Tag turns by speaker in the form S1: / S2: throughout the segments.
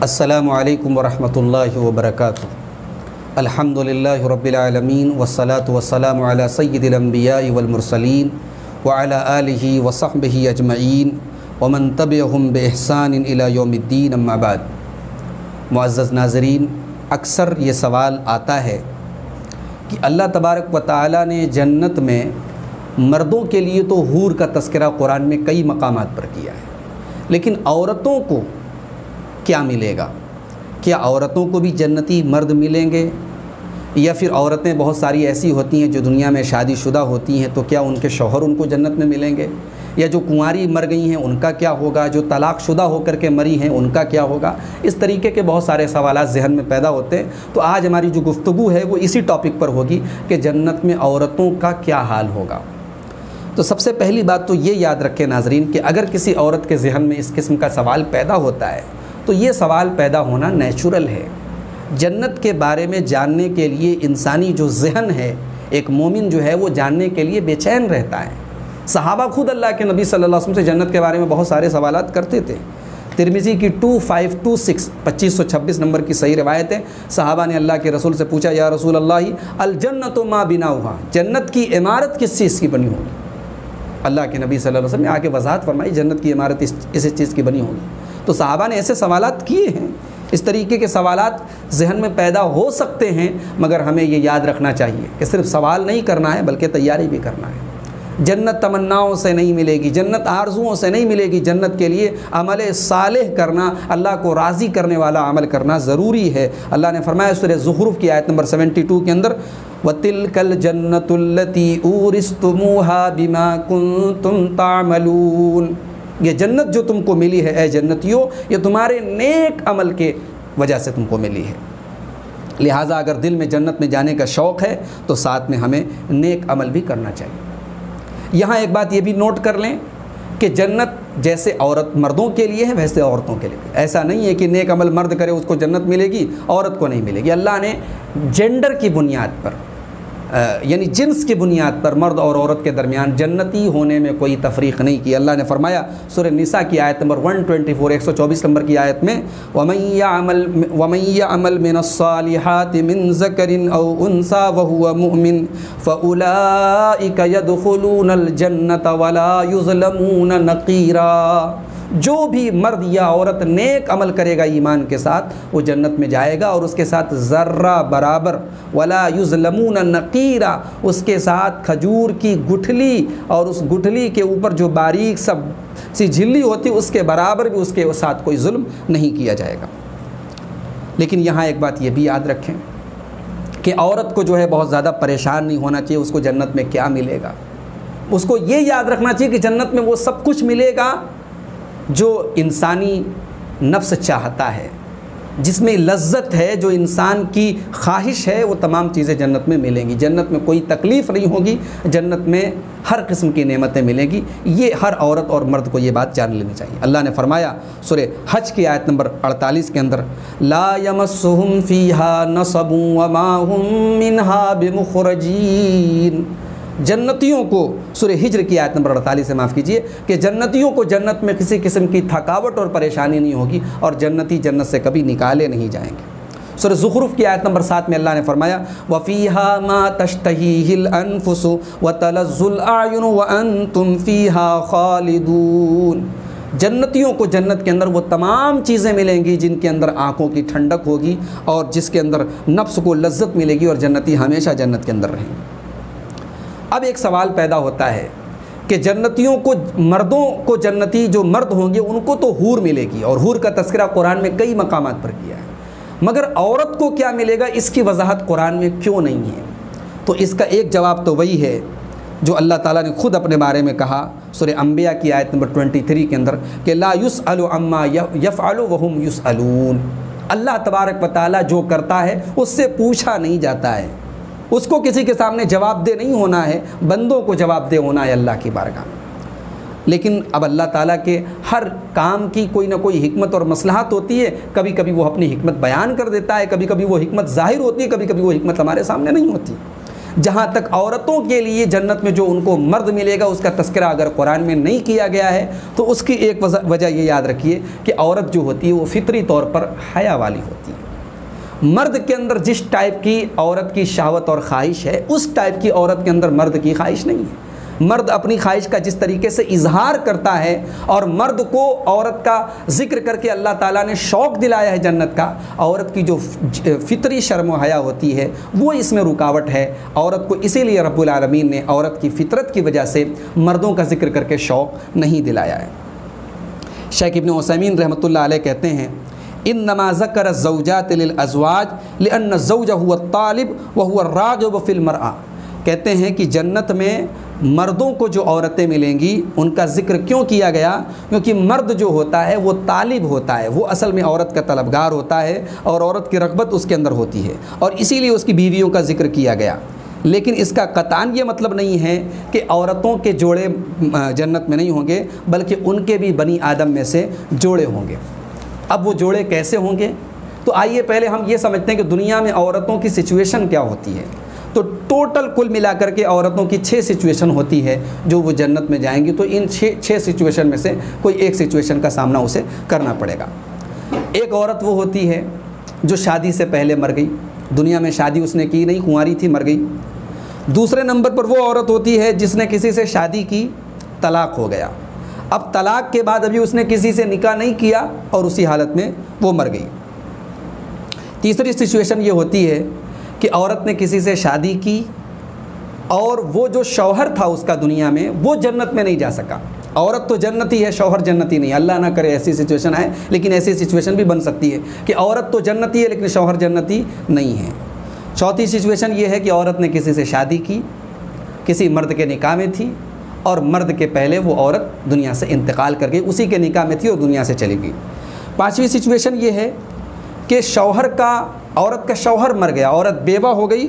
S1: السلام علیکم ورحمۃ اللہ وبرکاتہ۔ الحمدللہ رب العالمین والصلاة والسلام علی سید الانبیاء والمرسلین وعلی آلہ وصحبہ اجمعین ومن تبعہم بإحسان الی یوم الدین، اما بعد۔ معزز ناظرین، اکثر یہ سوال آتا ہے کہ اللہ تبارک و تعالی نے جنت میں مردوں کے لیے تو حور کا تذکرہ قرآن میں کئی مقامات پر کیا ہے، لیکن عورتوں کو کیا ملے گا؟ کیا عورتوں کو بھی جنتی مرد ملیں گے؟ یا پھر عورتیں بہت ساری ایسی ہوتی ہیں جو دنیا میں شادی شدہ ہوتی ہیں، تو کیا ان کے شوہر ان کو جنت میں ملیں گے؟ یا جو کنواری مر گئی ہیں ان کا کیا ہوگا؟ جو طلاق شدہ ہو کر کے مری ہیں ان کا کیا ہوگا؟ اس طریقے کے بہت سارے سوالات ذہن میں پیدا ہوتے ہیں۔ تو آج ہماری جو گفتگو ہے وہ اسی ٹاپک پر ہوگی کہ جنت میں عورتوں کا کیا حال ہوگا۔ تو سب سے پہلی بات تو یہ یاد رکھیں ناظرین کہ اگر کسی عورت کے ذہن میں اس قسم کا سوال پیدا ہوتا ہے تو یہ سوال پیدا ہونا نیچرل ہے۔ جنت کے بارے میں جاننے کے لیے انسانی جو ذہن ہے، ایک مومن جو ہے وہ جاننے کے لیے بے چین رہتا ہے۔ صحابہ خود اللہ کے نبی صلی اللہ علیہ وسلم سے جنت کے بارے میں بہت سارے سوالات کرتے تھے۔ ترمذی کی 2526 نمبر کی صحیح روایت ہے، صحابہ نے اللہ کے رسول سے پوچھا، یا رسول اللہ الجنت ما بناؤہا، جنت کی عمارت کس چیز کی بنی ہوگی؟ اللہ کے نبی صلی اللہ علیہ وسلم نے آ کے وضاحت فرمائی، جنت کی عمارت اس چیز کی بنی ہوگی۔ تو صحابہ نے ایسے سوالات کیے ہیں، اس طریقے کے سوالات ذہن میں پیدا ہو سکتے ہیں، مگر ہمیں یہ یاد رکھنا چاہیے کہ صرف سوال نہیں کرنا ہے بلکہ تیاری بھی کرنا ہے۔ جنت تمناؤں سے نہیں ملے گی، جنت آرزوؤں سے نہیں ملے گی، جنت کے لیے عمل صالح کرنا، اللہ کو راضی کرنے والا عمل کرنا ضروری ہے۔ اللہ نے فرمایا سورہ زخرف کی آیت نمبر 72 کے اندر، وَتِلْكَ الْجَنَّةُ الَّتِي أُورِثْتُمُوهَا بِمَا كُنْتُمْ تَعْمَلُونَ، یہ جنت جو تم کو ملی ہے اے جنتیوں، یہ تمہارے نیک عمل کے وجہ سے تم کو ملی ہے۔ لہٰذا اگر دل میں جنت میں جانے کا شوق ہے تو ساتھ میں ہمیں نیک عمل بھی کرنا چاہیے۔ یہاں ایک بات یہ بھی نوٹ کر لیں کہ جنت جیسے عورت مردوں کے لیے ہے ویسے عورتوں کے لیے بھی۔ ایسا نہیں ہے کہ نیک عمل مرد کرے اس کو جنت ملے گی، عورت کو نہیں ملے گی۔ اللہ نے جینڈر کی بنیاد پر، یعنی جنس کی بنیاد پر مرد اور عورت کے درمیان جنتی ہونے میں کوئی تفریق نہیں کی۔ اللہ نے فرمایا سورہ نساء کی آیت نمبر 124 نمبر کی آیت میں، وَمَن يَعْمَلْ مِنَ الصَّالِحَاتِ مِن ذَكَرٍ أَوْ أُنثَىٰ وَهُوَ مُؤْمِنٌ فَأُولَٰئِكَ يَدْخُلُونَ الْجَنَّةَ وَلَا يُظْلَمُونَ نَقِيرًا، جو بھی مرد یا عورت نیک عمل کرے گا ایمان کے ساتھ وہ جنت میں جائے گا، اور اس کے ساتھ ذرہ برابر، ولا یظلمون نقیرا، اس کے ساتھ کھجور کی گٹھلی اور اس گٹھلی کے اوپر جو باریک سی جھلی ہوتی اس کے برابر بھی اس کے ساتھ کوئی ظلم نہیں کیا جائے گا۔ لیکن یہاں ایک بات یہ بھی یاد رکھیں کہ عورت کو جو ہے بہت زیادہ پریشان نہیں ہونا چاہیے اس کو جنت میں کیا ملے گا۔ اس کو یہ یاد رکھنا چاہیے کہ جنت میں وہ سب کچھ ملے گا جو انسانی نفس چاہتا ہے، جس میں لذت ہے، جو انسان کی خواہش ہے، وہ تمام چیزیں جنت میں ملیں گی۔ جنت میں کوئی تکلیف نہیں ہوگی، جنت میں ہر قسم کی نعمتیں ملیں گی۔ یہ ہر عورت اور مرد کو یہ بات جان لینی چاہیے۔ اللہ نے فرمایا سورہ حج کی آیت نمبر 48 کے اندر، لا یمسہم فیہا نصب وما ہم منہا بمخرجین، جنتیوں کو، سورہ ہجر کی آیت نمبر 48 سے معاف کیجئے، کہ جنتیوں کو جنت میں کسی قسم کی تھکاوٹ اور پریشانی نہیں ہوگی، اور جنتی جنت سے کبھی نکالے نہیں جائیں گے۔ سورہ زخرف کی آیت نمبر 7 میں اللہ نے فرمایا، وَفِيهَا مَا تَشْتَهِيهِ الْأَنفُسُ وَتَلَذُّ الْأَعْيُنُ وَأَنْتُمْ فِيهَا خَالِدُونَ، جنتیوں کو جنت کے اندر وہ تمام چیزیں ملیں گی جن کے اندر آنکھوں کی ٹھنڈک ہوگی اور جس کے اندر نفس کو لذت ملے گی، اور جنتی ہمیشہ جنت کے اندر رہیں گے۔ اب ایک سوال پیدا ہوتا ہے کہ جنتیوں کو، مردوں کو، جنتی جو مرد ہوں گے ان کو تو حور ملے گی، اور حور کا تذکرہ قرآن میں کئی مقامات پر کیا ہے، مگر عورت کو کیا ملے گا اس کی وضاحت قرآن میں کیوں نہیں ہے؟ تو اس کا ایک جواب تو وہی ہے جو اللہ تعالیٰ نے خود اپنے بارے میں کہا سورہ انبیاء کی آیت نمبر 23 کے اندر کہ لا یسأل عما یفعل وہم یسألون، اللہ تبارک و تعالیٰ جو کرتا ہے اس سے پوچھا نہیں جاتا ہے، اس کو کسی کے سامنے جواب دہ نہیں ہونا ہے، بندوں کو جواب دہ ہونا ہے اللہ کی بارگاہ میں۔ لیکن اب اللہ تعالیٰ کے ہر کام کی کوئی نہ کوئی حکمت اور مصلحت ہوتی ہے، کبھی کبھی وہ اپنی حکمت بیان کر دیتا ہے، کبھی کبھی وہ حکمت ظاہر ہوتی ہے، کبھی کبھی وہ حکمت ہمارے سامنے نہیں ہوتی۔ جہاں تک عورتوں کے لیے جنت میں جو ان کو مرد ملے گا اس کا تذکرہ اگر قرآن میں نہیں کیا گیا ہے تو اس کی ایک وجہ یہ یاد رکھیے کہ عورت جو ہوتی ہے وہ فطری طور پر حیا والی ہوتی ہے۔ مرد کے اندر جس ٹائپ کی عورت کی شہوت اور خواہش ہے اس ٹائپ کی عورت کے اندر مرد کی خواہش نہیں ہے۔ مرد اپنی خواہش کا جس طریقے سے اظہار کرتا ہے اور مرد کو عورت کا ذکر کر کے اللہ تعالیٰ نے شوق دلایا ہے جنت کا، عورت کی جو فطری شرم و حیا ہوتی ہے وہ اس میں رکاوٹ ہے۔ عورت کو اسی لیے رب العالمین نے عورت کی فطرت کی وجہ سے مردوں کا ذکر کر کے شوق نہیں دلایا ہے۔ شیخ ابن عثیمین رحمۃ اللہ علیہ کہتے ہیں انما ذکر الزوجات للازواج لان الزوج هو الطالب وهو الراغب في المرأة، کہتے ہیں کہ جنت میں مردوں کو جو عورتیں ملیں گی ان کا ذکر کیوں کیا گیا؟ کیونکہ مرد جو ہوتا ہے وہ طالب ہوتا ہے، وہ اصل میں عورت کا طلبگار ہوتا ہے اور عورت کی رغبت اس کے اندر ہوتی ہے، اور اسی لیے اس کی بیویوں کا ذکر کیا گیا۔ لیکن اس کا قطعاً یہ مطلب نہیں ہے کہ عورتوں کے جوڑے جنت میں نہیں ہوں گے، بلکہ ان کے بھی بنی آدم میں سے جوڑے ہوں گے۔ اب وہ جوڑے کیسے ہوں گے؟ تو آئیے پہلے ہم یہ سمجھتے ہیں کہ دنیا میں عورتوں کی سچویشن کیا ہوتی ہے۔ تو ٹوٹل کل ملا کر کے عورتوں کی 6 سچویشن ہوتی ہے جو وہ جنت میں جائیں گی، تو ان 6 سچویشن میں سے کوئی ایک سچویشن کا سامنا اسے کرنا پڑے گا۔ ایک عورت وہ ہوتی ہے جو شادی سے پہلے مر گئی، دنیا میں شادی اس نے کی نہیں، کنواری تھی مر گئی۔ دوسرے نمبر پر وہ عورت ہوتی ہے جس نے کسی سے شادی کی، طلاق ہو گیا، اب طلاق کے بعد ابھی اس نے کسی سے نکاح نہیں کیا اور اسی حالت میں وہ مر گئی۔ تیسری سچویشن یہ ہوتی ہے کہ عورت نے کسی سے شادی کی اور وہ جو شوہر تھا اس کا دنیا میں وہ جنت میں نہیں جا سکا۔ عورت تو جنتی ہے، شوہر جنتی نہیں، اللہ نہ کرے ایسی سچویشن ہے، لیکن ایسی سچویشن بھی بن سکتی ہے کہ عورت تو جنتی ہے لیکن شوہر جنتی نہیں ہے۔ چوتھی سچویشن یہ ہے کہ عورت نے کسی سے شادی کی، کسی مرد کے نکاح میں تھی اور مرد کے پہلے وہ عورت دنیا سے انتقال کر گئی، اسی کے نکاح میں تھی اور دنیا سے چلی گئی۔ پانچویں سچویشن یہ ہے کہ عورت کا شوہر مر گیا، عورت بیوہ ہو گئی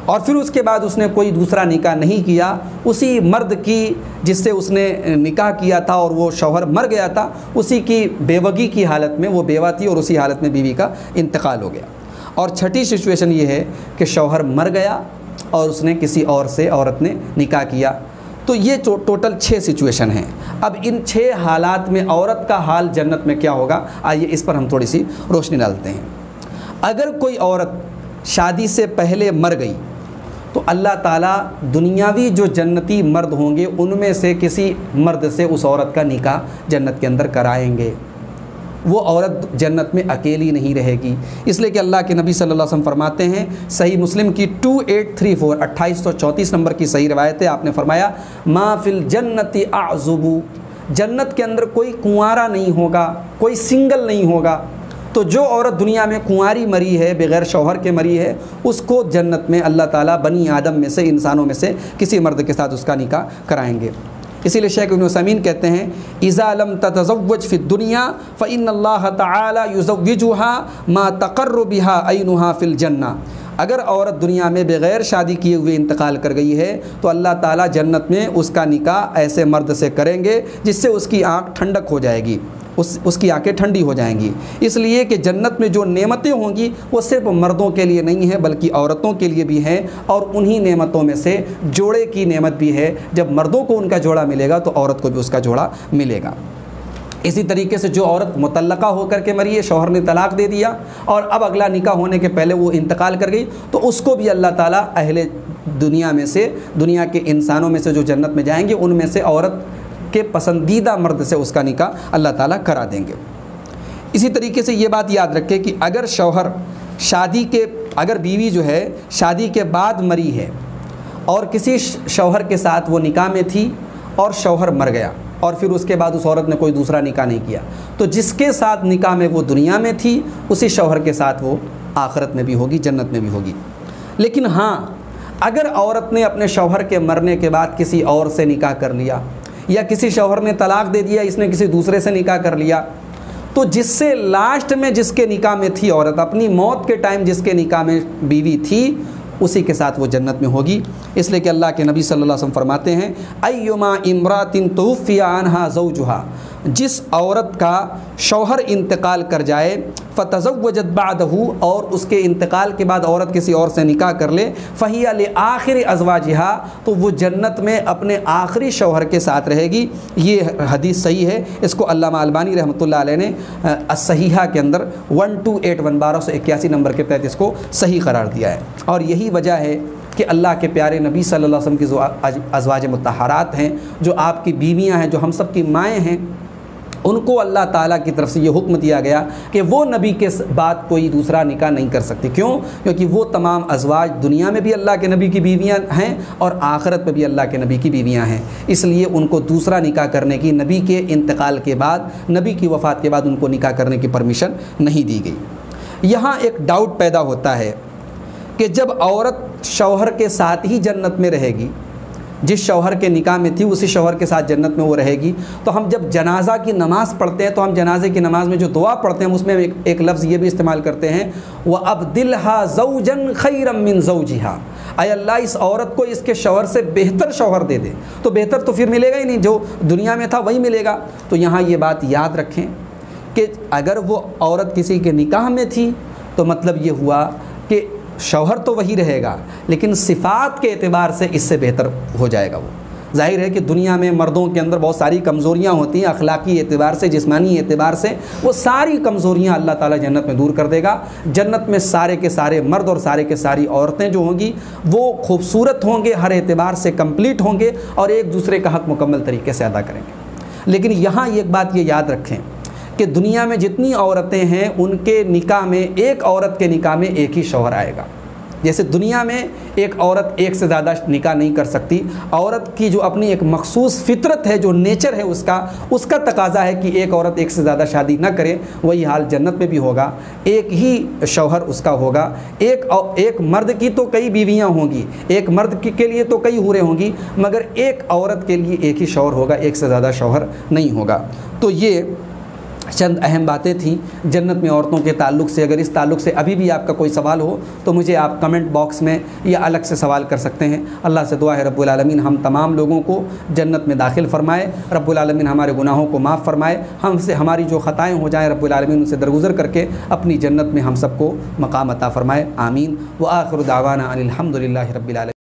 S1: اور پھر اس کے بعد اس نے کوئی دوسرا نکاح نہیں کیا، اسی مرد کی جس سے اس نے نکاح کیا تھا اور وہ شوہر مر گیا تھا اسی کی بیوگی کی حالت میں وہ بیوہ تھی اور اسی حالت میں بیوی کا انتقال ہو گیا۔ اور چھٹی سچویشن یہ ہے کہ شوہر مر گیا اور اس نے کسی اور سے عورت نے نکاح کیا۔ تو یہ ٹوٹل 6 سچویشن ہیں۔ اب ان 6 حالات میں عورت کا حال جنت میں کیا ہوگا، آئیے اس پر ہم تھوڑی سی روشنی ڈالتے ہیں۔ اگر کوئی عورت شادی سے پہلے مر گئی تو اللہ تعالیٰ دنیاوی جو جنتی مرد ہوں گے ان میں سے کسی مرد سے اس عورت کا نکاح جنت کے اندر کرائیں گے۔ وہ عورت جنت میں اکیلی نہیں رہے گی، اس لیے کہ اللہ کے نبی صلی اللہ علیہ وسلم فرماتے ہیں، صحیح مسلم کی 2834 2834 نمبر کی صحیح روایت ہے، آپ نے فرمایا ما فی الجنت اعزب، جنت کے اندر کوئی کنوارا نہیں ہوگا، کوئی سنگل نہیں ہوگا۔ تو جو عورت دنیا میں کنواری مری ہے، بغیر شوہر کے مری ہے، اس کو جنت میں اللہ تعالیٰ بنی آدم میں سے، انسانوں میں سے کسی مرد کے ساتھ اس کا نکاح کرائیں گے۔ اسی لیے شیخ ابن عثیمین کہتے ہیں اذا لم تتزوج فی الدنیا فإن اللہ تعالی یزوجها ما تقر بها عینها فی الجنہ، اگر عورت دنیا میں بغیر شادی کیے ہوئے انتقال کر گئی ہے تو اللہ تعالیٰ جنت میں اس کا نکاح ایسے مرد سے کریں گے جس سے اس کی آنکھ ٹھنڈک ہو جائے گی، اس کی آنکھیں ٹھنڈی ہو جائیں گی۔ اس لیے کہ جنت میں جو نعمتیں ہوں گی وہ صرف مردوں کے لیے نہیں ہیں بلکہ عورتوں کے لیے بھی ہیں، اور انہی نعمتوں میں سے جوڑے کی نعمت بھی ہے، جب مردوں کو ان کا جوڑا ملے گا تو عورت کو بھی اس کا جوڑا ملے گا۔ اسی طریقے سے جو عورت مطلقہ ہو کر کے مری ہے، شوہر نے طلاق دے دیا اور اب اگلا نکاح ہونے کے پہلے وہ انتقال کر گئی، تو اس کو بھی اللہ تعالیٰ اہل دنیا میں سے، دنیا کے انسانوں میں سے جو جنت میں جائیں گے ان میں سے عورت کے پسندیدہ مرد سے اس کا نکاح اللہ تعالیٰ کرا دیں گے۔ اسی طریقے سے یہ بات یاد رکھے کہ اگر بیوی جو ہے شادی کے بعد مری ہے اور کسی شوہر کے ساتھ وہ نکاح میں تھی اور شوہر مر گیا اور پھر اس کے بعد اس عورت نے کوئی دوسرا نکاح نہیں کیا، تو جس کے ساتھ نکاح میں وہ دنیا میں تھی اسی شوہر کے ساتھ وہ آخرت میں بھی ہوگی، جنت میں بھی ہوگی۔ لیکن ہاں، اگر عورت نے اپنے شوہر کے مرنے کے بعد کسی اور سے نکاح کر لیا یا کسی شوہر نے طلاق دے دیا، اس نے کسی دوسرے سے نکاح کر لیا، تو جس سے لاسٹ میں جس کے نکاح میں تھی عورت، اپنی موت کے ٹائم جس کے نکاح میں بیوی تھی اسی کے ساتھ وہ جنت میں ہوگی۔ اس لیے کہ اللہ کے نبی صلی اللہ علیہ وسلم فرماتے ہیں ایما امرات توفی عنہا زوجہا جس عورت کا شوہر انتقال کر جائے فتزوجت بعدہ، اور اس کے انتقال کے بعد عورت کسی اور سے نکاح کر لے، فہی لآخر ازواجہا، تو وہ جنت میں اپنے آخری شوہر کے ساتھ رہے گی۔ یہ حدیث صحیح ہے، اس کو علامہ البانی رحمۃ اللہ علیہ نے الصحیحہ کے اندر 1281 1281 نمبر کے تحت اس کو صحیح قرار دیا ہے۔ اور یہی وجہ ہے کہ اللہ کے پیارے نبی صلی اللہ علیہ وسلم کی جو ازواج مطہرات ہیں، جو آپ کی بیویاں ہیں، جو ہم سب کی مائیں ہیں، ان کو اللہ تعالیٰ کی طرف سے یہ حکم دیا گیا کہ وہ نبی کے بعد کوئی دوسرا نکاح نہیں کر سکتی۔ کیوں؟ کیونکہ وہ تمام ازواج دنیا میں بھی اللہ کے نبی کی بیویاں ہیں اور آخرت میں بھی اللہ کے نبی کی بیویاں ہیں، اس لیے ان کو دوسرا نکاح کرنے کی، نبی کے انتقال کے بعد، نبی کی وفات کے بعد ان کو نکاح کرنے کی پرمیشن نہیں دی گئی۔ یہاں ایک ڈاؤٹ پیدا ہوتا ہے کہ جب عورت شوہر کے ساتھ ہی جنت میں رہے گی، جس شوہر کے نکاح میں تھی اسی شوہر کے ساتھ جنت میں وہ رہے گی، تو ہم جب جنازہ کی نماز پڑھتے ہیں تو ہم جنازے کی نماز میں جو دعا پڑھتے ہیں اس میں ایک لفظ یہ بھی استعمال کرتے ہیں، وَأَبْدِلْهَا زَوْجًا خَيْرًا مِّن زَوْجِهَا، اے اللہ اس عورت کو اس کے شوہر سے بہتر شوہر دے دے۔ تو بہتر تو پھر ملے گا ہی نہیں، جو دنیا میں تھا وہی ملے گا۔ تو یہاں یہ بات یاد رکھیں کہ اگر وہ عورت کسی کے نکاح میں تھی تو مطلب یہ ہوا کہ شوہر تو وہی رہے گا، لیکن صفات کے اعتبار سے اس سے بہتر ہو جائے گا۔ وہ ظاہر ہے کہ دنیا میں مردوں کے اندر بہت ساری کمزوریاں ہوتی ہیں، اخلاقی اعتبار سے، جسمانی اعتبار سے، وہ ساری کمزوریاں اللہ تعالیٰ جنت میں دور کر دے گا۔ جنت میں سارے کے سارے مرد اور سارے کے ساری عورتیں جو ہوں گی وہ خوبصورت ہوں گے، ہر اعتبار سے کمپلیٹ ہوں گے اور ایک دوسرے کا حق مکمل طریقے سے ادا کریں گے۔ لیکن یہاں ایک بات یہ یاد رکھیں کہ دنیا میں جتنی عورتیں ہیں ان کے نکاح میں، ایک عورت کے نکاح میں ایک ہی شوہر آئے گا۔ جیسے دنیا میں ایک عورت ایک سے زیادہ نکاح نہیں کر سکتی، عورت کی جو اپنی ایک مخصوص فطرت ہے، جو نیچر ہے اس کا تقاضا ہے کہ ایک عورت ایک سے زیادہ شادی نہ کرے، وہی حال جنت میں بھی ہوگا، ایک ہی شوہر اس کا ہوگا۔ ایک مرد کی تو کئی بیویاں ہوں گی، ایک مرد کے لیے تو کئی حوریں ہوں گی، مگر ایک عورت کے لیے ایک ہی شوہر ہوگا، ایک سے زیادہ شوہر نہیں ہوگا۔ تو یہ چند اہم باتیں تھیں جنت میں عورتوں کے تعلق سے۔ اگر اس تعلق سے ابھی بھی آپ کا کوئی سوال ہو تو مجھے آپ کمنٹ باکس میں یا الگ سے سوال کر سکتے ہیں۔ اللہ سے دعا ہے رب العالمین ہم تمام لوگوں کو جنت میں داخل فرمائے، رب العالمین ہمارے گناہوں کو معاف فرمائے، ہماری جو خطائیں ہو جائیں رب العالمین ان سے درگزر کر کے اپنی جنت میں ہم سب کو مقام عطا فرمائے، آمین۔ وآخر دعوانا ان الحمد للہ رب العالمین۔